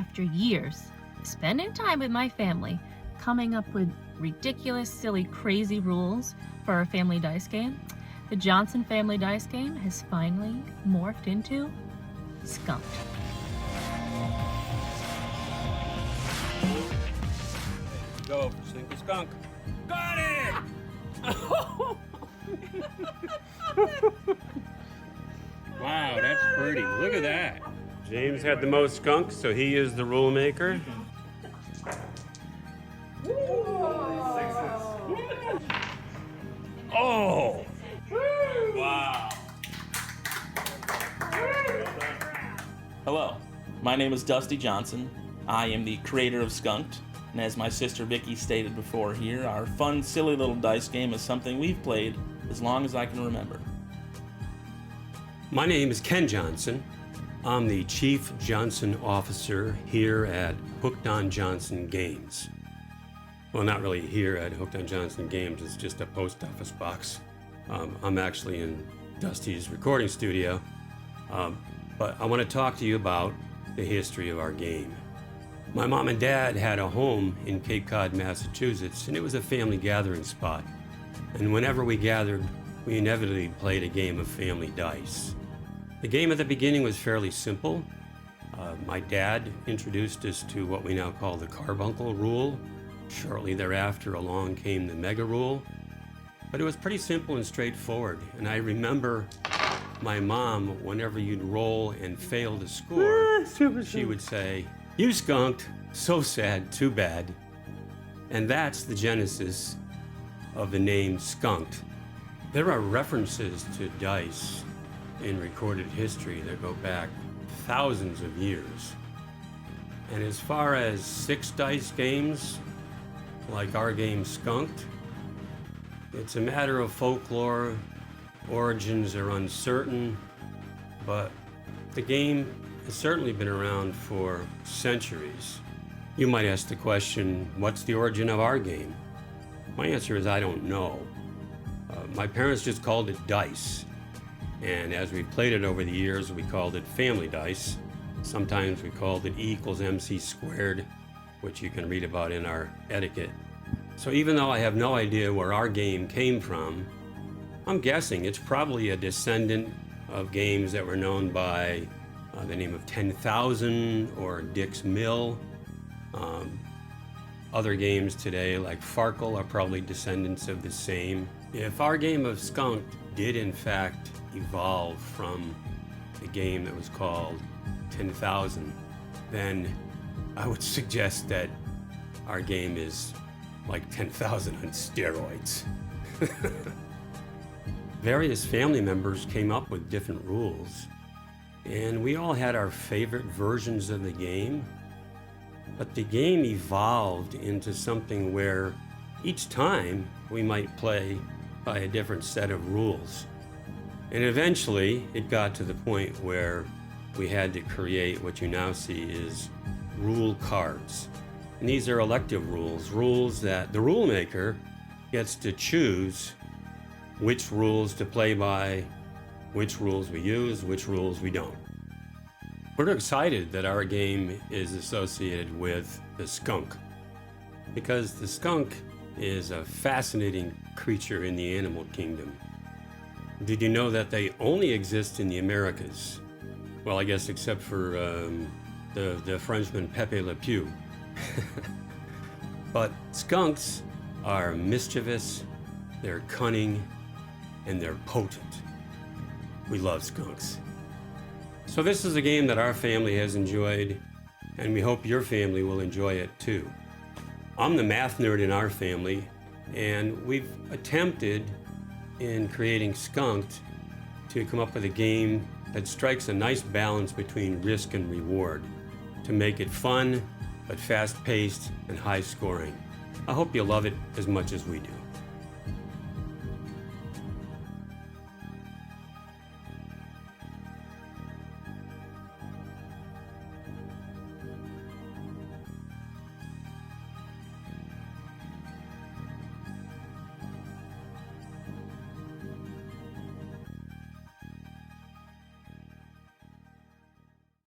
after years of spending time with my family, coming up with ridiculous, silly, crazy rules for our family dice game, the Johnson family dice game has finally morphed into Skunk'd. Go, sink a skunk. Got it! Wow, that's pretty. Look at that. James had the most skunks, so he is the rule maker. Oh! Wow. Hello, my name is Dusty Johnson. I am the creator of SKUNK'D, and as my sister Vicky stated before here, our fun, silly little dice game is something we've played as long as I can remember. My name is Ken Johnson. I'm the Chief Johnson Officer here at Hooked on Johnson Games. Well, not really here at Hooked on Johnson Games, it's just a post office box. I'm actually in Dusty's recording studio, but I want to talk to you about the history of our game. My mom and dad had a home in Cape Cod, Massachusetts, and it was a family gathering spot. And whenever we gathered, we inevitably played a game of family dice. The game at the beginning was fairly simple. My dad introduced us to what we now call the carbuncle rule. Shortly thereafter, along came the mega rule. But it was pretty simple and straightforward. And I remember my mom, whenever you'd roll and fail to score, she would say, "You skunked, so sad, too bad." And that's the genesis of the name Skunk'd. There are references to dice in recorded history that go back thousands of years. And as far as 6 dice games, like our game Skunk'd, it's a matter of folklore. Origins are uncertain, but the game has certainly been around for centuries. You might ask the question, what's the origin of our game? My answer is I don't know. My parents just called it dice. And as we played it over the years, we called it family dice. Sometimes we called it E=MC², which you can read about in our etiquette. So even though I have no idea where our game came from, I'm guessing it's probably a descendant of games that were known by the name of 10,000 or Dick's Mill. Other games today like Farkle are probably descendants of the same. If our game of Skunk'd did in fact evolve from a game that was called 10,000, then I would suggest that our game is like 10,000 on steroids. Various family members came up with different rules, and we all had our favorite versions of the game, but the game evolved into something where each time we might play by a different set of rules. And eventually it got to the point where we had to create what you now see is rule cards. And these are elective rules, rules that the rule maker gets to choose which rules to play by, which rules we use, which rules we don't. We're excited that our game is associated with the skunk, because the skunk is a fascinating creature in the animal kingdom. Did you know that they only exist in the Americas? Well, I guess except for the Frenchman Pepe Le Pew. But skunks are mischievous, they're cunning, and they're potent. We love skunks. So this is a game that our family has enjoyed, and we hope your family will enjoy it too. I'm the math nerd in our family, and we've attempted in creating Skunk'd to come up with a game that strikes a nice balance between risk and reward to make it fun, but fast-paced and high-scoring. I hope you love it as much as we do.